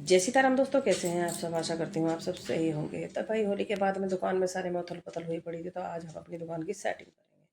जय सीताराम दोस्तों, कैसे हैं आप सब। आशा करती हूँ आप सब सही होंगे। तो भाई होली के बाद में दुकान में सारे में उथल पुथल हुई पड़ी थी, तो आज हम अपनी दुकान की सेटिंग करेंगे।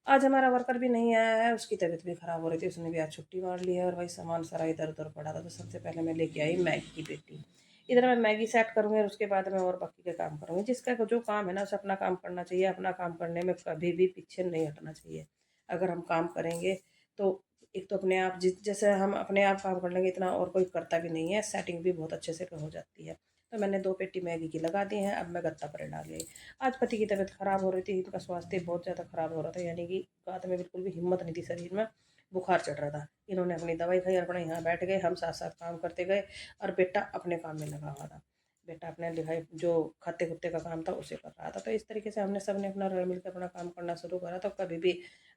आज हमारा वर्कर भी नहीं आया है, उसकी तबीयत भी खराब हो रही थी, उसने भी आज छुट्टी मार ली है। और भाई सामान सारा इधर उधर पड़ा था, तो सबसे पहले मैं लेके आई मैगी की पेटी। इधर मैं मैगी सेट करूँगी और उसके बाद मैं और बाकी के काम करूँगी। जिसका जो काम है ना, उसे अपना काम करना चाहिए। अपना काम करने में कभी भी पीछे नहीं हटना चाहिए। अगर हम काम करेंगे तो एक तो अपने आप जैसे हम अपने आप काम कर लेंगे, इतना और कोई करता भी नहीं है। सेटिंग भी बहुत अच्छे से हो जाती है। तो मैंने 2 पेटी मैगी की लगा दी हैं। अब मैं गत्ता पर डाल गई। आज पति की तबीयत खराब हो रही थी, इनका स्वास्थ्य बहुत ज़्यादा खराब हो रहा था, यानी कि रात में बिल्कुल भी हिम्मत नहीं थी शरीर में, बुखार चढ़ रहा था। इन्होंने अपनी दवाई खाई और अपने यहाँ बैठ गए, हम साथ साथ काम करते गए। और बेटा अपने काम में लगा हुआ था। बेटा अपने लिखाई जो खाते कुत्ते का काम था उसे कर रहा था। तो इस तरीके से हमने सबने अपना रल मिल कर अपना काम करना शुरू करा। तो कभी भी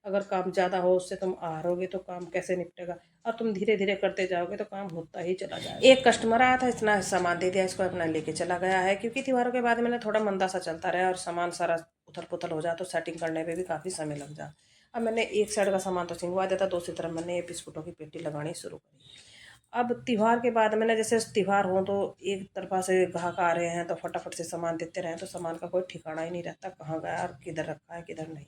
अगर काम ज़्यादा हो, उससे तुम हारोगे तो काम कैसे निपटेगा। और तुम धीरे धीरे करते जाओगे तो काम होता ही चला जाएगा। एक कस्टमर आया था, इतना सामान दे दिया, इसको अपना लेके चला गया है। क्योंकि त्योहारों के बाद मैंने थोड़ा मंदा सा चलता रहा और सामान सारा उथल पुथल हो जाए तो सेटिंग करने पे भी काफ़ी समय लग जा। अब मैंने एक साइड का सामान तो छिंगवा देता, दूसरी तरफ मैंने ये बिस्कुटों की पेटी लगानी शुरू करी। अब त्योहार के बाद मैंने जैसे त्योहार हो तो एक तरफा से ग्राहक आ रहे हैं, तो फटाफट से सामान देते रहे, तो सामान का कोई ठिकाना ही नहीं रहता, कहाँ गया और किधर रखा है किधर नहीं।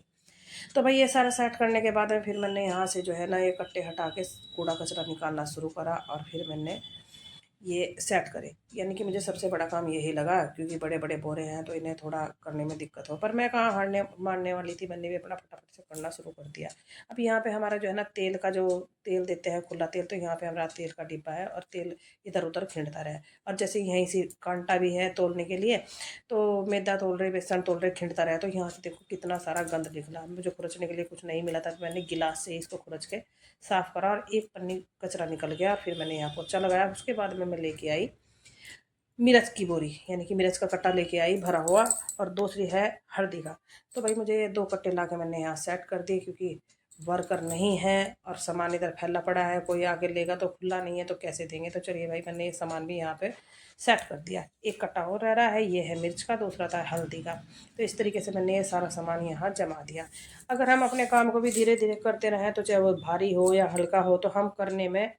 तो भाई ये सारा सेट करने के बाद में फिर मैंने यहाँ से जो है ना, ये कट्टे हटा के कूड़ा कचरा निकालना शुरू करा। और फिर मैंने ये सेट करे, यानी कि मुझे सबसे बड़ा काम यही लगा, क्योंकि बड़े बड़े बोरे हैं तो इन्हें थोड़ा करने में दिक्कत हो। पर मैं कहाँ हारने मानने वाली थी, मैंने भी अपना फटाफट से करना शुरू कर दिया। अब यहाँ पे हमारा जो है ना, तेल का जो तेल देते हैं खुला तेल, तो यहाँ पे हमारा तेल का डिब्बा है और तेल इधर उधर खिंडता रहे। और जैसे यहीं से कांटा भी है तोलने के लिए, तो मैदा तोल रहे, बेसन तोल रहे, खिंडता रहे, तो यहाँ से देखो कितना सारा गंद निकला। मुझे खुरचने के लिए कुछ नहीं मिला था, तो मैंने गिलास से इसको खुरच के साफ करा और एक पन्नी कचरा निकल गया। फिर मैंने यहाँ पोछा लगाया। उसके बाद में मैं लेके आई मिर्च की बोरी, यानी कि मिर्च का कट्टा लेके आई भरा हुआ, और दूसरी है हल्दी का। तो भाई मुझे 2 कट्टे ला के मैंने यहाँ सेट कर दिए, क्योंकि वर्कर नहीं है और सामान इधर फैला पड़ा है, कोई आके लेगा तो खुला नहीं है तो कैसे देंगे। तो चलिए भाई, मैंने ये सामान भी यहाँ पे सेट कर दिया। एक कट्टा और रह रहा है, ये है मिर्च का, दूसरा था हल्दी का। तो इस तरीके से मैंने ये सारा सामान यहाँ जमा दिया। अगर हम अपने काम को भी धीरे धीरे करते रहें, तो चाहे वो भारी हो या हल्का हो, तो हम करने में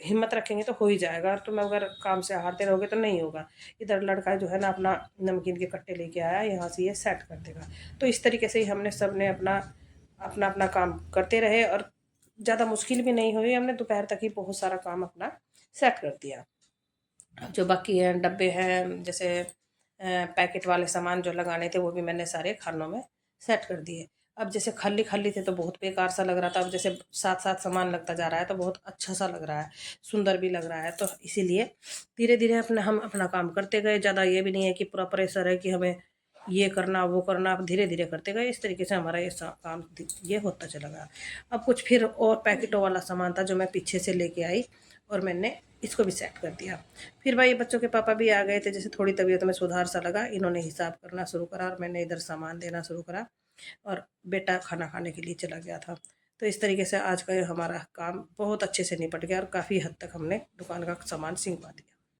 हिम्मत रखेंगे तो हो ही जाएगा। और तुम अगर काम से हारते रहोगे तो नहीं होगा। इधर लड़का जो है ना, अपना नमकीन के कट्टे लेके आया, यहाँ से ये सेट कर देगा। तो इस तरीके से ही हमने सब ने अपना अपना अपना काम करते रहे, और ज़्यादा मुश्किल भी नहीं हुई। हमने दोपहर तक ही बहुत सारा काम अपना सेट कर दिया। अब जो बाकी हैं डब्बे हैं, जैसे पैकेट वाले सामान जो लगाने थे, वो भी मैंने सारे खानों में सेट कर दिए। अब जैसे खाली खाली थे तो बहुत बेकार सा लग रहा था, अब जैसे साथ साथ सामान लगता जा रहा है तो बहुत अच्छा सा लग रहा है, सुंदर भी लग रहा है। तो इसीलिए धीरे धीरे हम अपना काम करते गए। ज़्यादा ये भी नहीं है कि पूरा प्रेशर है कि हमें ये करना वो करना। अब धीरे धीरे करते गए, इस तरीके से हमारा ये काम ये होता चला गया। अब कुछ फिर और पैकेटों वाला सामान था जो मैं पीछे से लेके आई, और मैंने इसको भी सेट कर दिया। फिर भाई बच्चों के पापा भी आ गए थे, जैसे थोड़ी तबीयत में सुधार सा लगा, इन्होंने हिसाब करना शुरू करा और मैंने इधर सामान देना शुरू करा। और बेटा खाना खाने के लिए चला गया था। तो इस तरीके से आज का ये हमारा काम बहुत अच्छे से निपट गया और काफ़ी हद तक हमने दुकान का सामान सिंकवा दिया।